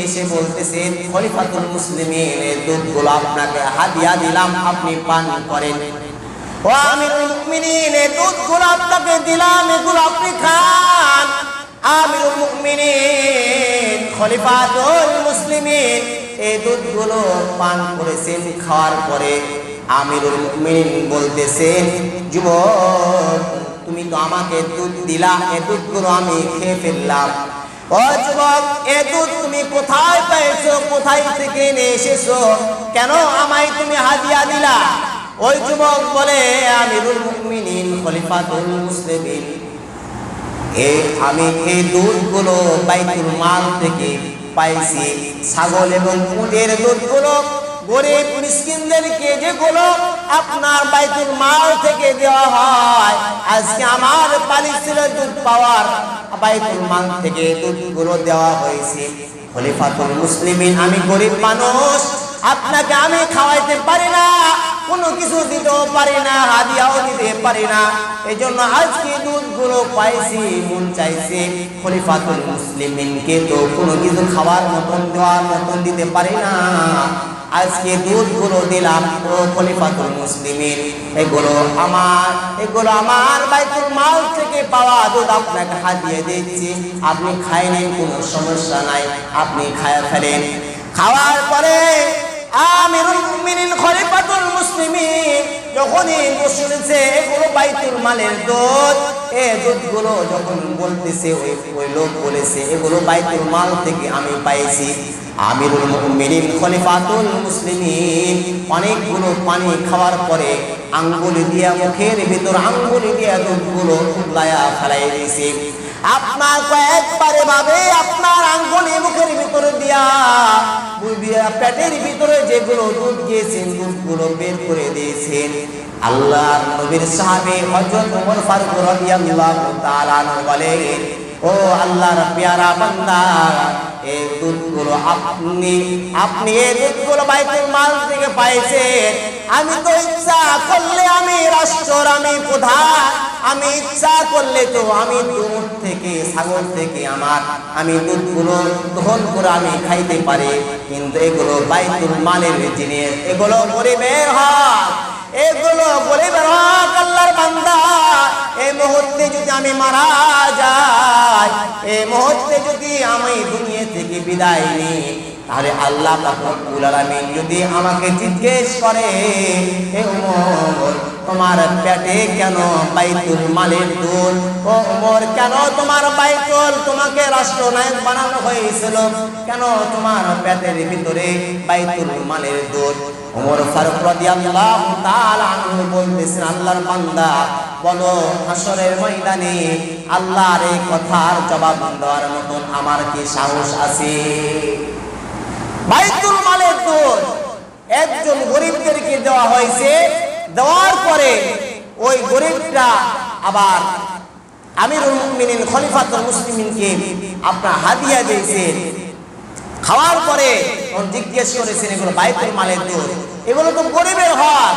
এসে বলতেছেন, খলিফাতুল মুসলিমিন, এই দুধগুলো আপনাকে হাদিয়া দিলাম, আপনি পান করেন। ও আমিরুল মুমিনিন, এই দুধগুলো আপনাকে দিলাম, এগুলো আপনি খান। আমিরুল মুমিনিন, খলিফাতুল মুসলিমিন এই দুধগুলো পান করেছেন। খাওয়ার পরে আমিরুল মুমিনিন বলতেছেন, যুবক, তুমি তো আমাকে দুধ দিলা, এই দুধগুলো আমি খেয়ে ফেললাম। ও যুবক, এই দুধ তুমি কোথায় পেয়েছো, কোথায় থেকে নিয়ে এসেছো, কেন আমায় তুমি হাদিয়া দিলা? ওই যুবক বলে, আমিরুল মুমিনিন, খলিফাতুল মুসলিমিন, আমি এই দুধগুলো বাইতুল মাল থেকে পাইছি। ছাগল এবং উটের দুধগুলো গরিব মিসকিনদেরকে যেগুলো আপনার বাইতুল মাল থেকে দেওয়া হয়, আজকে আমার পালিশের দুধ পাওয়ার বাইতুল মাল থেকে দুধগুলো দেওয়া হয়েছে। খলিফাতুল মুসলিমিন, আমি গরিব মানুষ, আপনাকে আমি খাওয়াইতে পারি না, কোনো কিছু দিতেও পারি না, হাদিয়াও দিতে পারি না। এই জন্য আজকে দুধগুলো পাইছি, মন চাইছে খলিফাতুল মুসলিমিনকে তো কোনো কিছু খাওয়ার মতন, দেওয়ার মতন দিতে পারি না, আজকে দুধগুলো দিলাম। ও খলিফাতুল মুসলিমিন, এগুলো আমার বাইতুল মাল থেকে পাওয়া দুধ আপনাকে হাদিয়া দিচ্ছি, আপনি খাই নেন, কোনো সমস্যা নাই, আপনি খায়া ফেলেন। খাওয়ার পরে আমিরুল মুমিনিন, খলিফাতুল মুসলিমিন যখনই শুনেছে এগুলো বাইতুল মালের দুধ, এই দুধগুলো যখন বলতেছে, ওই লোক বলেছে এগুলো বাইতুল মাল থেকে আমি পাইছি। আমিরুল মুমিনিন, খলিফাতুল মুসলিমিন অনেকগুলো পানি খাওয়ার পরে আঙ্গুলি দিয়া, মুখের ভিতর আঙ্গুলি দিয়া দুধগুলো উতলায়া ফেলাই দিয়েছে। আপনার কয়েকবারে ভাবে আপনার আঙ্গুলি মুখের ভিতরে দিয়া পেটের ভিতরে যেগুলো দুধ গিয়েছেন, দুধগুলো বের করে দিয়েছেন। আল্লাহর নবীর সাহাবী হযরত ওমর ফারুক রাদিয়াল্লাহু তাআলা বলেন, ও আল্লাহর পেয়ারা বান্দা, এই দুধগুলো আপনি এই দুধগুলো বাইতুল মাল থেকে পাইছেন। আমি তো ইচ্ছা করলে আমি রাষ্ট্র, আমি প্রধান, আমি ইচ্ছা করলে তো আমি দুধ থেকে, ছাগল থেকে আমি দুধগুলো দহন করে আমি খাইতে পারি, কিন্তু এগুলো বাইতুল মালের জিনিস, এগুলো গরিবের হক, এগুলো গরিবের হক। আল্লাহর বান্দা, এই মুহূর্তে যদি আমি মারা যাই, এই মুহূর্তে যদি আমি দুনিয়া থেকে বিদায় নিই, তাহলে আল্লাহ পাক রব্বুল আলামিন যদি আমাকে জিজ্ঞেস করে, হে ওমর, তোমার পেটে কেন বাইতুল মালের দুধ? ও ওমর, কেন তোমার তোমাকে রাষ্ট্রনায়ক বানানো হয়েছিল, কেন তোমার পেটের ভিতরে বাইতুল মালের দুধ? ওমর ফারুক রাদিয়াল্লাহু তাআলা আনহু বলতেছেন, আল্লাহর বান্দা, বলো হাসরের ময়দানে আল্লাহর এই কথার জবাব দেওয়ার মতন আমার কি সাহস আছে? বাইতুল মালের দুধ একজন গরিবদেরকে দেওয়া হয়েছে। দেওয়ার পরে ওই গরিবটা আবার আমিরুল মুমিনিন, খলিফাতুল মুসলিমিনকে আপনার হাদিয়া দিয়েছেন। খাওয়ার পরে জিজ্ঞেস করেছেন, এগুলো বাইতুল মালের দুধ, এগুলো তো গরিবের হক।